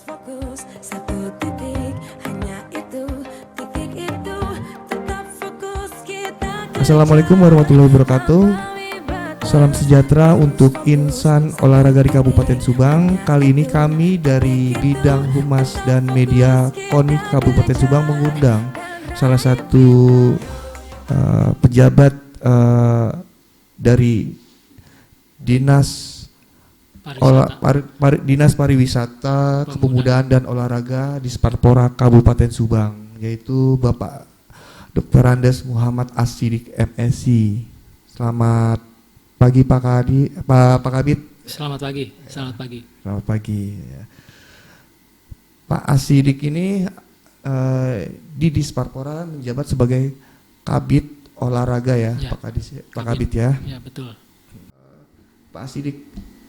fokus satu titik, hanya itu titik itu, tetap fokus kita. Assalamualaikum warahmatullahi wabarakatuh. Salam sejahtera untuk insan olahraga di Kabupaten Subang. Kali ini kami dari bidang humas dan media KONI Kabupaten Subang mengundang salah satu pejabat dari Dinas Dinas Pariwisata, Kepemudaan dan Olahraga di Sparpora Kabupaten Subang, yaitu Bapak Dr. Andes Muhammad As-Siddiq MSc. Selamat pagi Pak Kabid. Selamat pagi. Selamat pagi. Pak As-Siddiq ini di Sparpora menjabat sebagai Kabid Olahraga ya, Pak Kabid ya. Ya, betul. Pak As-Siddiq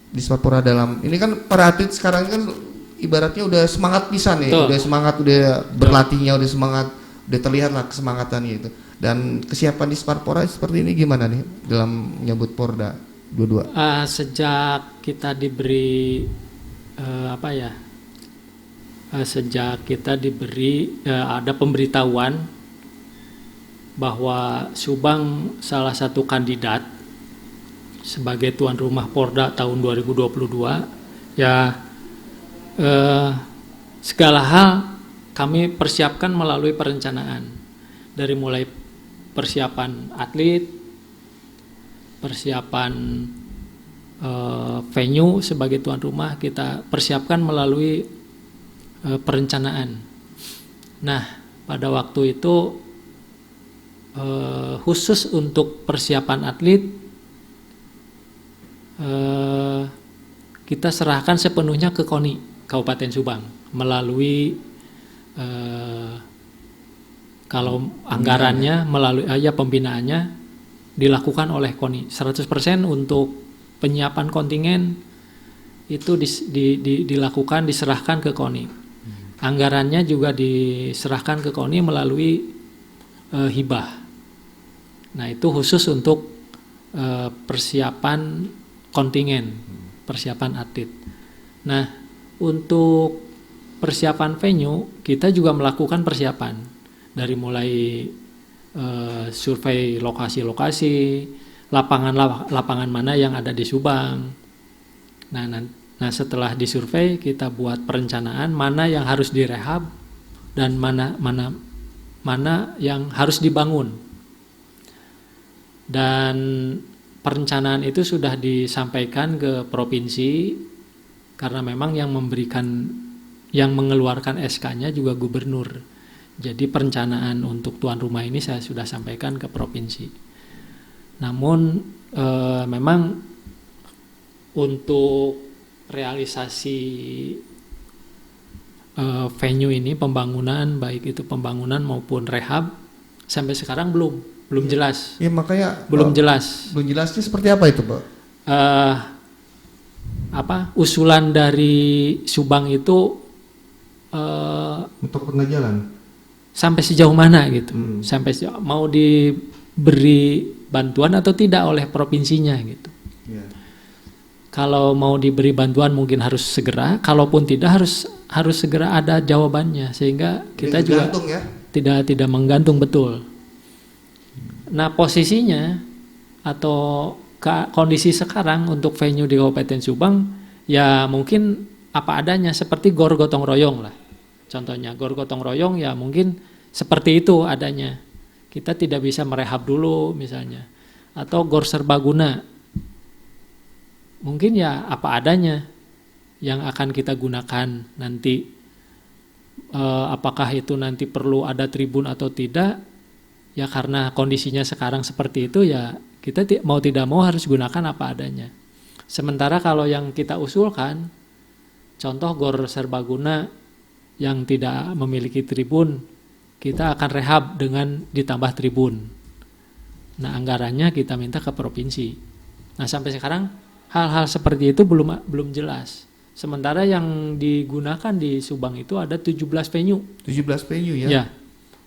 di Sparpora dalam ini kan para atlet sekarang kan ibaratnya udah semangat pisan nih, udah semangat, udah berlatihnya, udah semangat, udah terlihat lah kesemangatannya itu. Dan kesiapan di Sparpora seperti ini gimana nih dalam menyambut Porda 22? Sejak kita diberi sejak kita diberi ada pemberitahuan bahwa Subang salah satu kandidat sebagai tuan rumah Porda tahun 2022, ya segala hal kami persiapkan melalui perencanaan, dari mulai persiapan atlet, persiapan venue sebagai tuan rumah kita persiapkan melalui perencanaan. Nah, pada waktu itu khusus untuk persiapan atlet kita serahkan sepenuhnya ke KONI Kabupaten Subang melalui kalau anggarannya melalui pembinaannya dilakukan oleh KONI 100% untuk penyiapan kontingen itu dilakukan, diserahkan ke KONI. Anggarannya juga diserahkan ke KONI melalui hibah. Nah, itu khusus untuk persiapan kontingen, persiapan atlet. Nah, untuk persiapan venue kita juga melakukan persiapan dari mulai survei lokasi-lokasi, lapangan mana yang ada di Subang. Nah, setelah disurvei kita buat perencanaan mana yang harus direhab dan mana yang harus dibangun. Dan perencanaan itu sudah disampaikan ke provinsi karena memang yang mengeluarkan SK-nya juga gubernur. Jadi perencanaan untuk tuan rumah ini saya sudah sampaikan ke provinsi. Namun memang untuk realisasi venue ini, pembangunan, baik itu pembangunan maupun rehab, sampai sekarang belum jelas. Ya makanya belum jelas. Belum jelasnya seperti apa itu, Pak? Usulan dari Subang itu untuk pengajalan sampai sejauh mana gitu. Sampai mau diberi bantuan atau tidak oleh provinsinya gitu. Yeah. Kalau mau diberi bantuan mungkin harus segera, kalaupun tidak harus segera ada jawabannya sehingga kita juga tidak menggantung betul. Nah, posisinya atau kondisi sekarang untuk venue di Kabupaten Subang ya mungkin apa adanya, seperti GOR gotong royong lah. Contohnya GOR gotong royong ya mungkin seperti itu adanya. Kita tidak bisa merehab dulu misalnya. Atau GOR serbaguna. Mungkin ya apa adanya yang akan kita gunakan nanti. Apakah itu nanti perlu ada tribun atau tidak? Ya karena kondisinya sekarang seperti itu ya kita mau tidak mau harus gunakan apa adanya. Sementara kalau yang kita usulkan, contoh GOR serbaguna yang tidak memiliki tribun, kita akan rehab dengan ditambah tribun. Nah, anggarannya kita minta ke provinsi. Nah, sampai sekarang hal-hal seperti itu belum jelas. Sementara yang digunakan di Subang itu ada 17 venue. 17 venue ya? Ya.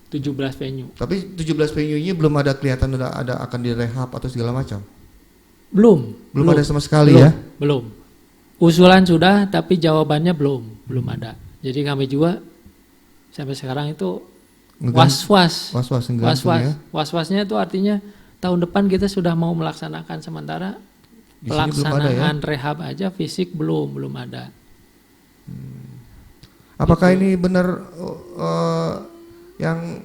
17 venue. Tapi 17 venue-nya belum ada kelihatan ada akan direhab atau segala macam? Belum ada sama sekali ya? Belum. Usulan sudah tapi jawabannya belum ada. Jadi kami juga sampai sekarang itu Ngegan- was-was. enggantung ya. Was-wasnya itu artinya tahun depan kita sudah mau melaksanakan, sementara Di sini belum ada ya. pelaksanaan rehab aja fisik belum ada. Apakah ini benar yang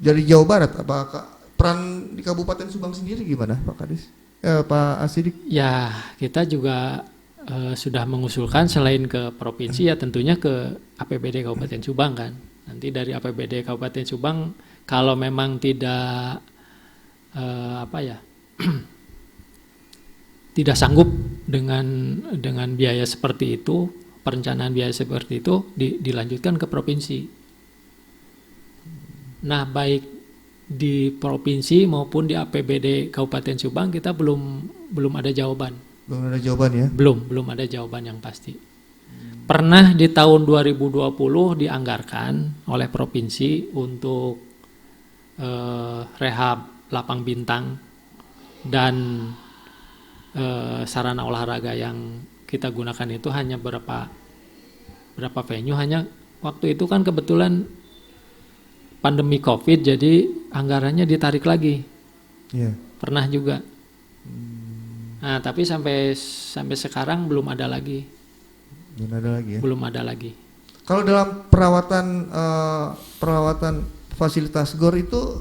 dari Jawa Barat? Apakah peran di Kabupaten Subang sendiri gimana, Pak Kadis? Pak Asidik? Ya, kita juga sudah mengusulkan selain ke provinsi ya tentunya ke APBD Kabupaten Subang kan. Nanti dari APBD Kabupaten Subang kalau memang tidak tidak sanggup dengan biaya seperti itu, perencanaan biaya seperti itu dilanjutkan ke provinsi. Nah, baik di provinsi maupun di APBD Kabupaten Subang kita belum ada jawaban. Belum ada jawaban ya? Belum ada jawaban yang pasti. Pernah di tahun 2020 dianggarkan oleh provinsi untuk rehab lapang bintang dan sarana olahraga yang kita gunakan itu hanya berapa venue, hanya waktu itu kan kebetulan pandemi COVID jadi anggarannya ditarik lagi. Iya. Pernah juga. Nah, tapi sampai sekarang belum ada lagi. Belum ada lagi ya? Belum ada lagi. Kalau dalam perawatan fasilitas GOR itu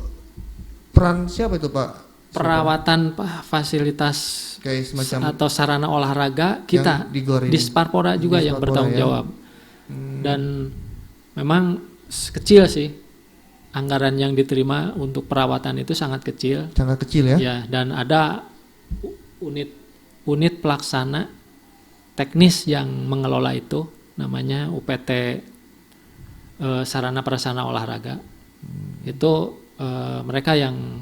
peran siapa itu, Pak? Perawatan fasilitas Kayak semacam atau sarana olahraga kita yang di GOR ini. di Sparpora juga Di yang Sparpora bertanggung ya. jawab. Dan memang kecil sih anggaran yang diterima untuk perawatan itu sangat kecil. Sangat kecil ya? Ya, dan ada unit pelaksana teknis yang mengelola itu, namanya UPT Sarana Prasarana Olahraga. Itu mereka yang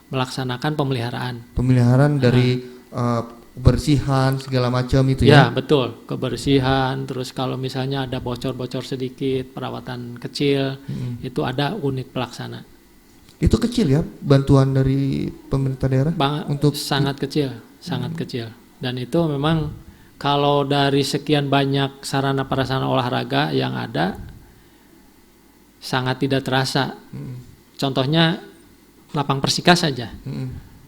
melaksanakan pemeliharaan dari kebersihan segala macam itu ya. ya? Betul, kebersihan, terus kalau misalnya ada bocor-bocor sedikit, perawatan kecil, itu ada unit pelaksana. Itu kecil ya bantuan dari pemerintah daerah untuk sangat kecil. Dan itu memang kalau dari sekian banyak sarana prasarana olahraga yang ada sangat tidak terasa. Contohnya lapang persika saja.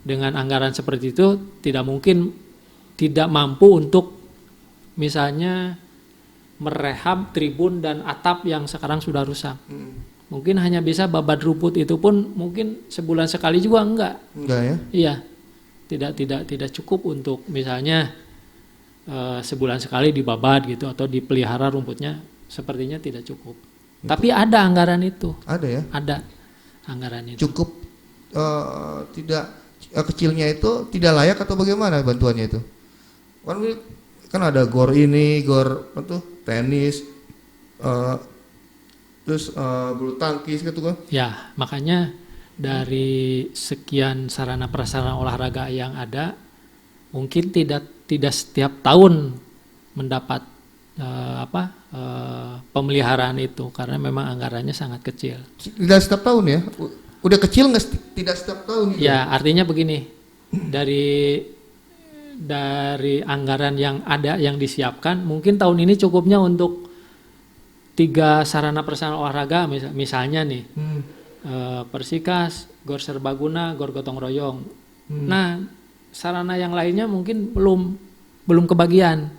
Dengan anggaran seperti itu tidak mampu untuk misalnya merehab tribun dan atap yang sekarang sudah rusak. Mungkin hanya bisa babat rumput, itu pun mungkin sebulan sekali juga enggak ya? Iya. Tidak cukup untuk misalnya sebulan sekali dibabat gitu atau dipelihara rumputnya, sepertinya tidak cukup. Tapi ada anggaran itu. Ada ya? Ada anggaran itu. Cukup tidak kecilnya itu tidak layak atau bagaimana bantuannya itu? Kan ada GOR ini, GOR tenis, terus bulu tangkis gitu kan? Ya, makanya dari sekian sarana prasarana olahraga yang ada, mungkin tidak setiap tahun mendapat pemeliharaan itu karena memang anggarannya sangat kecil. Tidak setiap tahun ya? Udah kecil nggak? Tidak setiap tahun? Gitu? Ya, artinya begini, dari anggaran yang ada yang disiapkan, mungkin tahun ini cukupnya untuk 3 sarana prasarana olahraga misalnya nih. Persikas, GOR Serbaguna, GOR Gotong Royong. Nah, sarana yang lainnya mungkin belum kebagian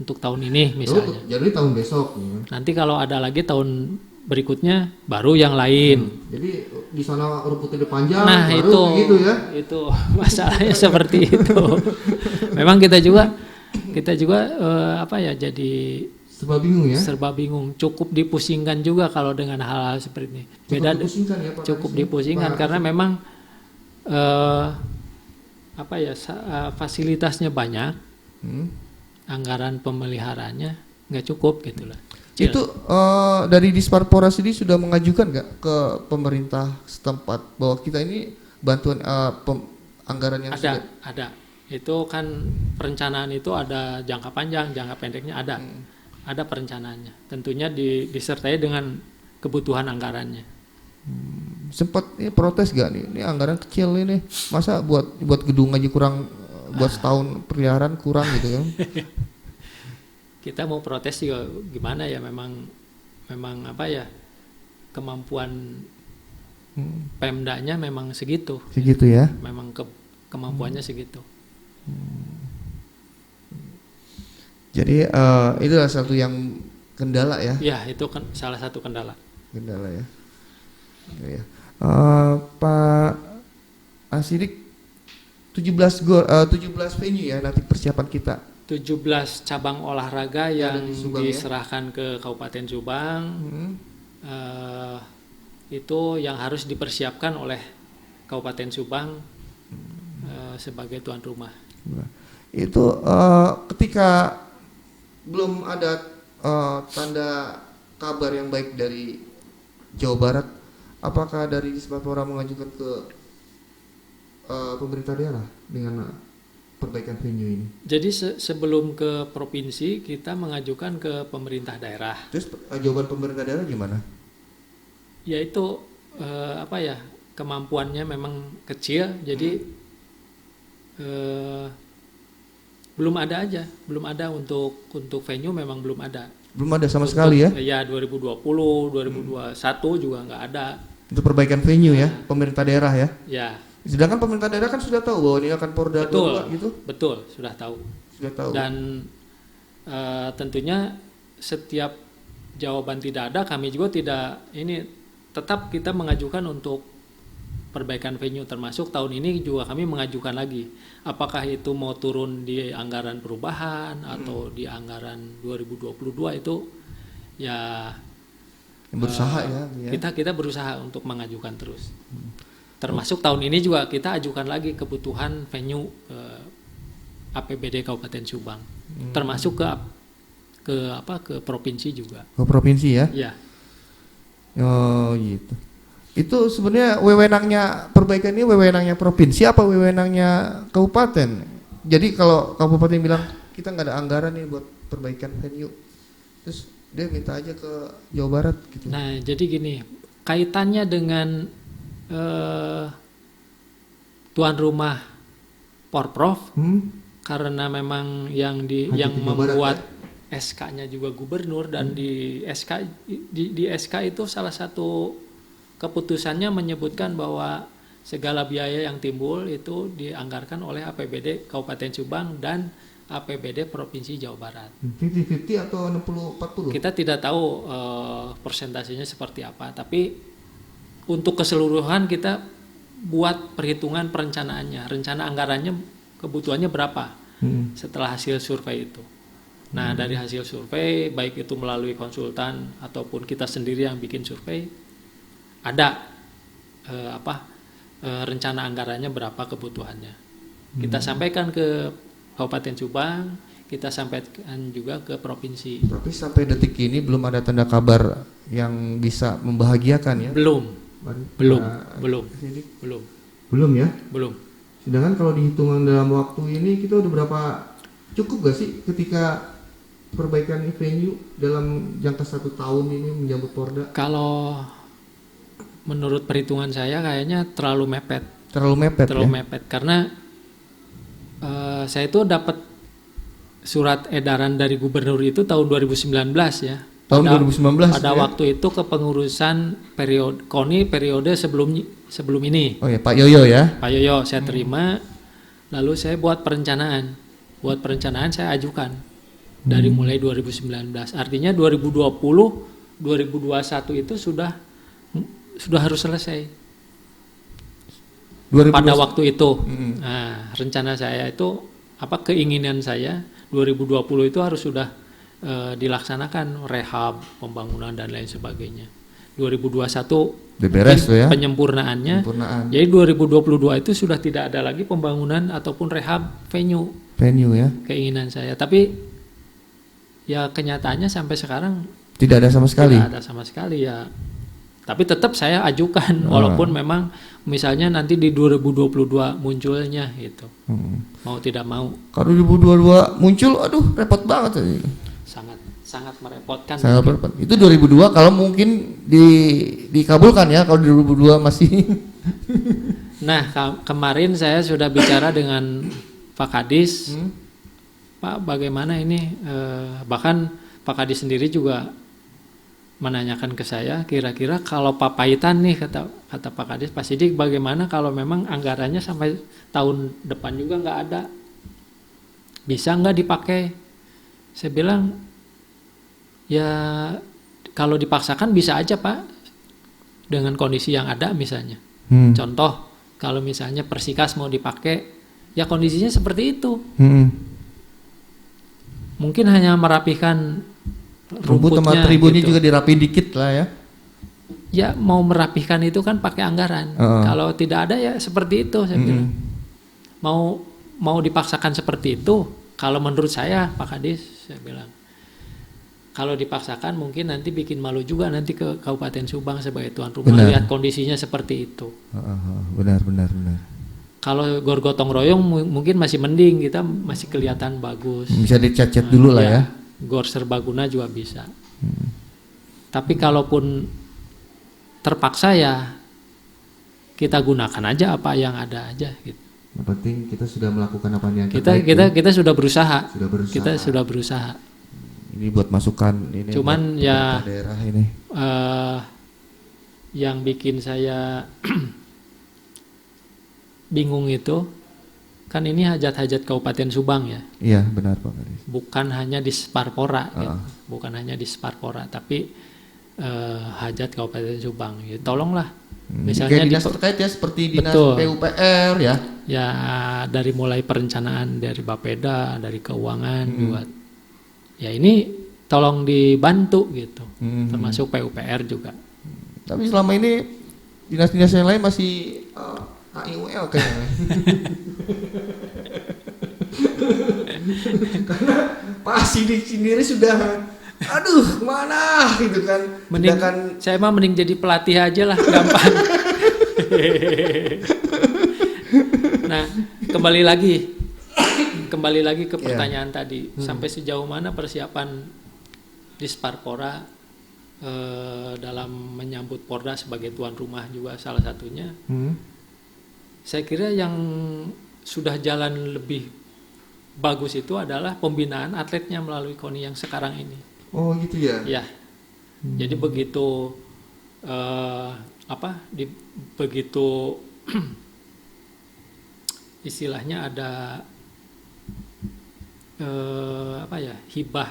untuk tahun ini misalnya. Jadi tahun besok. Nanti kalau ada lagi tahun berikutnya baru yang lain. Jadi di sana rumputnya panjang. Nah baru gitu ya? Itu masalahnya seperti itu. Memang kita juga jadi serba bingung, cukup dipusingkan juga kalau dengan hal-hal seperti ini. Cukup dipusingkan karena memang fasilitasnya banyak, anggaran pemeliharaannya nggak cukup gitulah. Itu dari Disparpora sendiri sudah mengajukan nggak ke pemerintah setempat bahwa kita ini bantuan anggaran yang ada. Itu kan perencanaan itu ada jangka panjang, jangka pendeknya ada. Ada perencanaannya, tentunya disertai dengan kebutuhan anggarannya. Sempat protes gak nih? Ini anggaran kecil ini, masa buat gedung aja kurang, buat setahun peliharaan kurang gitu kan? Kita mau protes juga gimana ya, memang memang apa ya, kemampuan Pemdanya memang segitu. Segitu ya. Memang kemampuannya segitu. Jadi itu adalah satu yang kendala ya. Ya, itu kan salah satu kendala. Kendala ya. Oke, ya. Pak Asidik, 17 venue ya nanti persiapan kita. 17 cabang olahraga yang di Subang, diserahkan ke Kabupaten Subang. Itu yang harus dipersiapkan oleh Kabupaten Subang sebagai tuan rumah. Itu ketika belum ada tanda kabar yang baik dari Jawa Barat, apakah dari Dispatpora mengajukan ke pemerintah daerah dengan perbaikan venue ini? Jadi sebelum ke provinsi kita mengajukan ke pemerintah daerah. Terus jawaban pemerintah daerah gimana? Yaitu apa ya, kemampuannya memang kecil, jadi belum ada untuk venue, memang belum ada. Belum ada sama sekali ya? Ya 2020, 2021 juga nggak ada. Untuk perbaikan venue ya, pemerintah daerah ya? Ya. Sedangkan pemerintah daerah kan sudah tahu bahwa ini akan Porda 2 gitu? Betul, sudah tahu. Sudah tahu. Dan tentunya setiap jawaban tidak ada, kami juga tidak ini, tetap kita mengajukan untuk perbaikan venue, termasuk tahun ini juga kami mengajukan lagi. Apakah itu mau turun di anggaran perubahan atau di anggaran 2022, itu ya berusaha ya. Kita berusaha untuk mengajukan terus. Termasuk tahun ini juga kita ajukan lagi kebutuhan venue APBD Kabupaten Subang. Termasuk ke provinsi juga. Ke provinsi ya? Ya. Oh gitu. Itu sebenarnya wewenangnya perbaikan ini wewenangnya provinsi apa wewenangnya kabupaten? Jadi kalau kabupaten bilang kita nggak ada anggaran nih buat perbaikan venue, terus dia minta aja ke Jawa Barat gitu. Nah jadi gini, kaitannya dengan tuan rumah Porprov, karena memang yang membuat SK-nya juga gubernur, dan di SK itu salah satu keputusannya menyebutkan bahwa segala biaya yang timbul itu dianggarkan oleh APBD Kabupaten Subang dan APBD Provinsi Jawa Barat. 50-50 atau 60-40? Kita tidak tahu persentasenya seperti apa, tapi untuk keseluruhan kita buat perhitungan perencanaannya, rencana anggarannya, kebutuhannya berapa setelah hasil survei itu. Nah dari hasil survei, baik itu melalui konsultan ataupun kita sendiri yang bikin survei, ada rencana anggarannya berapa kebutuhannya. Kita sampaikan ke Kabupaten Subang, kita sampaikan juga ke provinsi. Tapi sampai detik ini belum ada tanda kabar yang bisa membahagiakan ya? Belum ya? Belum. Sedangkan kalau dihitung dalam waktu ini kita udah berapa, cukup gak sih ketika perbaikan venue dalam jangka 1 tahun ini menyambut Porda? Kalau menurut perhitungan saya kayaknya terlalu mepet. Terlalu mepet Karena saya itu dapat surat edaran dari gubernur itu tahun 2019 ya. Tahun 2019 pada ya? waktu itu kepengurusan periode KONI periode sebelum ini. Oh ya, Pak Yoyo ya? Pak Yoyo saya terima, lalu saya buat perencanaan. Saya ajukan dari mulai 2019. Artinya 2020, 2021 itu sudah harus selesai. Pada waktu itu. Nah, rencana saya itu keinginan saya 2020 itu harus sudah dilaksanakan rehab, pembangunan dan lain sebagainya. 2021 beres ya? Penyempurnaan. Jadi 2022 itu sudah tidak ada lagi pembangunan ataupun rehab venue ya. Keinginan saya, tapi ya kenyataannya sampai sekarang tidak ada sama sekali. Tidak ada sama sekali ya. Tapi tetap saya ajukan walaupun memang misalnya nanti di 2022 munculnya gitu. Mau tidak mau. Kalau 2022 muncul, aduh repot banget. Sangat merepotkan. Sangat repot. Itu 2002 kalau mungkin dikabulkan ya, kalau 2022 masih. Nah, kemarin saya sudah bicara dengan Pak Kadis. Pak, bagaimana ini? Bahkan Pak Kadis sendiri juga menanyakan ke saya, kira-kira kalau Papaitan nih, kata Pak Kadis, Pak Sidik, bagaimana kalau memang anggarannya sampai tahun depan juga nggak ada, bisa nggak dipakai? Saya bilang ya kalau dipaksakan bisa aja Pak, dengan kondisi yang ada misalnya. Contoh kalau misalnya Persikas mau dipakai, ya kondisinya seperti itu. Mungkin hanya merapihkan rumput sama rumputnya tribunnya gitu. juga dirapi dikit lah ya. Ya mau merapihkan itu kan pakai anggaran. Kalau tidak ada ya seperti itu saya bilang. Mau dipaksakan seperti itu. Kalau menurut saya Pak Kadis, saya bilang kalau dipaksakan mungkin nanti bikin malu juga nanti ke Kabupaten Subang sebagai tuan rumah. Benar. Lihat kondisinya seperti itu. Benar. Kalau gotong royong mungkin masih mending, kita masih kelihatan bagus. Bisa dicat-cat dulu lah ya. Gor Serbaguna juga bisa. Tapi kalaupun terpaksa ya kita gunakan aja apa yang ada aja gitu. Yang penting kita sudah melakukan apa yang kita sudah berusaha. Kita sudah berusaha. Ini buat masukan ini. Cuman ya daerah ini. Yang bikin saya bingung itu kan ini hajat-hajat Kabupaten Subang ya. Iya benar Pak Kadis. Bukan hanya di Sparpora, gitu. Bukan hanya di Sparpora, tapi hajat Kabupaten Subang. Ya, tolonglah. Misalnya kayak dinas terkait ya seperti dinas betul. PUPR ya. Ya dari mulai perencanaan dari Bapeda, dari keuangan juga. Ya ini tolong dibantu gitu. Termasuk PUPR juga. Tapi selama ini dinas-dinas yang lain masih AIUL kayaknya. Karena Pak Sidik sendiri sudah aduh mana gitu kan. Mending, saya mah mending jadi pelatih aja lah, gampang. Nah kembali lagi ke pertanyaan tadi, sampai sejauh mana persiapan di Sparpora dalam menyambut Porda sebagai tuan rumah juga salah satunya. Saya kira yang sudah jalan lebih bagus itu adalah pembinaan atletnya melalui KONI yang sekarang ini. Oh gitu ya? Ya, jadi begitu begitu istilahnya ada hibah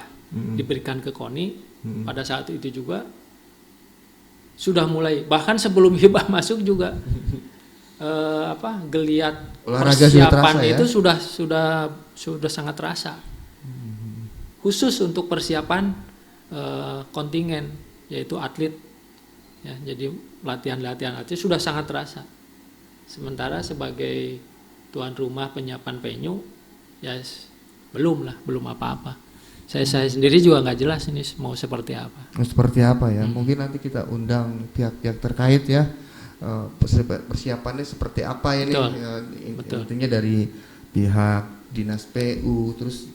diberikan ke KONI, pada saat itu juga sudah mulai, bahkan sebelum hibah masuk juga geliat olahraga persiapan terasa, itu ya? sudah sangat terasa. Khusus untuk persiapan kontingen yaitu atlet ya, jadi latihan atlet sudah sangat terasa. Sementara sebagai tuan rumah penyiapan venue ya belum apa-apa. Saya sendiri juga nggak jelas ini mau seperti apa. Seperti apa ya? Mungkin nanti kita undang pihak-pihak terkait ya. Persiapannya seperti apa ini? Betul. Intinya dari pihak dinas PU, terus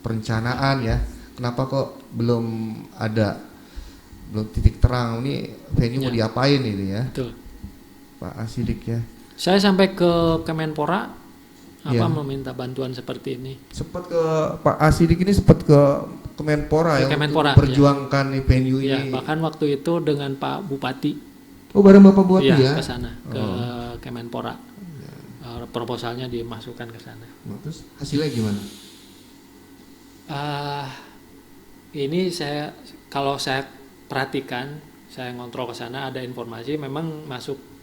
perencanaan ya. Kenapa kok belum titik terang ini venue mau diapain ini ya? Betul. Pak Sidik ya. Saya sampai ke Kemenpora meminta bantuan seperti ini. Sempat ke Pak Sidik ini sempat ke Kemenpora ya Kemenpora, untuk memperjuangkan venue ya, ini. bahkan waktu itu dengan Pak Bupati. Oh bareng Bapak Bupati ya? Ke sana, ke Kemenpora. Proposalnya dimasukkan ke sana. Terus hasilnya gimana? Ini kalau saya perhatikan, saya ngontrol ke sana ada informasi memang masuk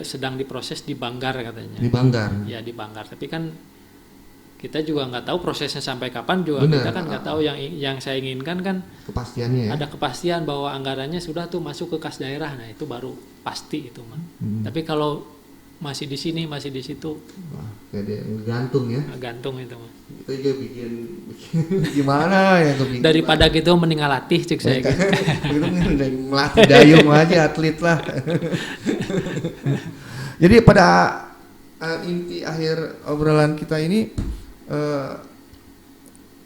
sedang diproses di Banggar katanya. Di Banggar. Ya di Banggar, tapi kan kita juga nggak tahu prosesnya sampai kapan juga. Bener. Kita kan nggak tahu yang saya inginkan kan kepastiannya ya. Ada kepastian bahwa anggarannya sudah tuh masuk ke kas daerah, nah itu baru pasti itu mah. Tapi kalau masih di sini, masih di situ, kayak dia gantung ya. Gantung itu mah. Itu juga bikin gimana ya tuh. Daripada gitu mending latih cek saya gitu. Itu melatih dayung aja atlet lah. Jadi pada inti akhir obrolan kita ini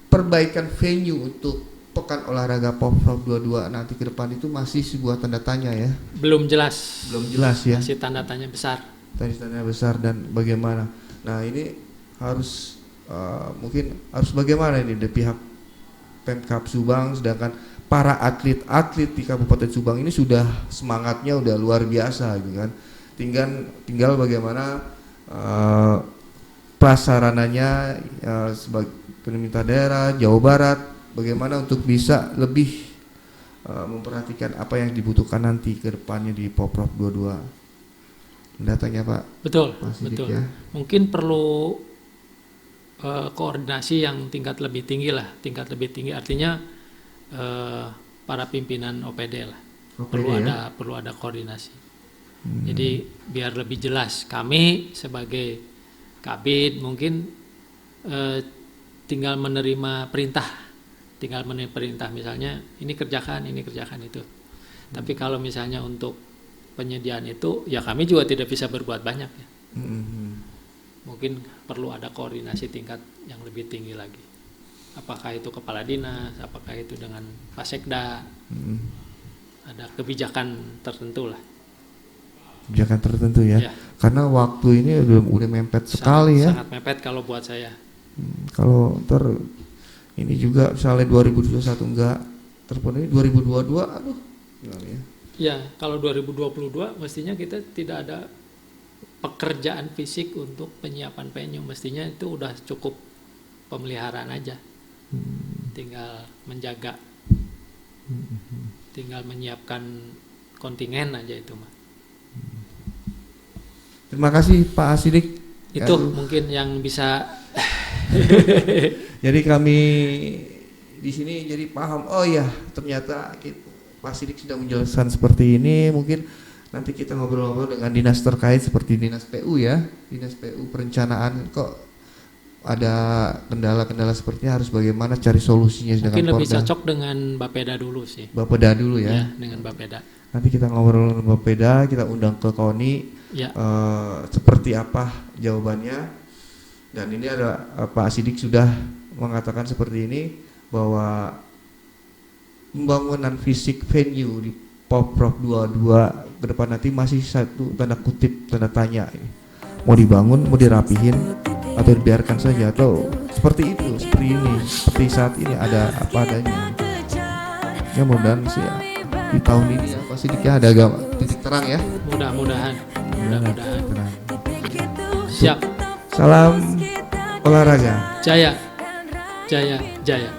perbaikan venue untuk Pekan Olahraga Pemprov 22 nanti ke depan itu masih sebuah tanda tanya ya. Belum jelas ya. Masih tanda tanya besar. Tanda besar dan bagaimana. Nah ini harus mungkin harus bagaimana ini dari pihak Pemkab Subang, sedangkan para atlet-atlet di Kabupaten Subang ini sudah semangatnya udah luar biasa gitu kan. Tinggal bagaimana prasarananya sebagai pemerintah daerah Jawa Barat, bagaimana untuk bisa lebih memperhatikan apa yang dibutuhkan nanti ke depannya di Poprov 22 mendatangnya Pak. Betul, Pak Sidik, betul. ya. Mungkin perlu koordinasi yang tingkat lebih tinggi lah, artinya para pimpinan OPD lah. Perlu ada koordinasi. Jadi biar lebih jelas, kami sebagai Kabid mungkin tinggal menerima perintah misalnya ini kerjakan itu. Tapi kalau misalnya untuk penyediaan itu ya kami juga tidak bisa berbuat banyak ya. Mungkin perlu ada koordinasi tingkat yang lebih tinggi lagi. Apakah itu kepala dinas, apakah itu dengan Pak Sekda. Ada kebijakan tertentu lah. Kebijakan tertentu ya. Karena waktu ini udah mepet sekali ya. Sangat mepet kalau buat saya. Kalau ntar ini juga misalnya 2021 enggak terpenuhi, 2022 aduh gimana ya? Ya, kalau 2022 mestinya kita tidak ada pekerjaan fisik untuk penyiapan penyu, mestinya itu udah cukup pemeliharaan aja. Tinggal menjaga. Tinggal menyiapkan kontingen aja itu mah. Terima kasih Pak Sidik. Itu mungkin yang bisa. Jadi kami di sini jadi paham, oh ya ternyata Pak Sidik sudah menjelaskan seperti ini. Mungkin nanti kita ngobrol-ngobrol dengan dinas terkait seperti dinas PU ya, dinas PU perencanaan, kok ada kendala-kendala sepertinya harus bagaimana cari solusinya dengan mungkin lebih Porda. cocok dengan Bapeda dulu sih. Bapeda dulu ya. Dengan Bapeda. Nanti kita ngobrol dengan Bapeda, kita undang ke KONI. Ya. Seperti apa jawabannya. Dan ini ada Pak Sidik sudah mengatakan seperti ini bahwa pembangunan fisik venue di Poprov 22 ke depan nanti masih satu tanda kutip tanda tanya ini. Mau dibangun, mau dirapihin atau dibiarkan saja atau seperti itu, seperti ini, seperti saat ini ada apa adanya. Ya mudah-mudahan sih ya, di tahun ini ya Pak Sidik ya ada agak titik terang ya. Mudah-mudahan. Terang. Siap. Salam olahraga. Jaya. Jaya. Jaya.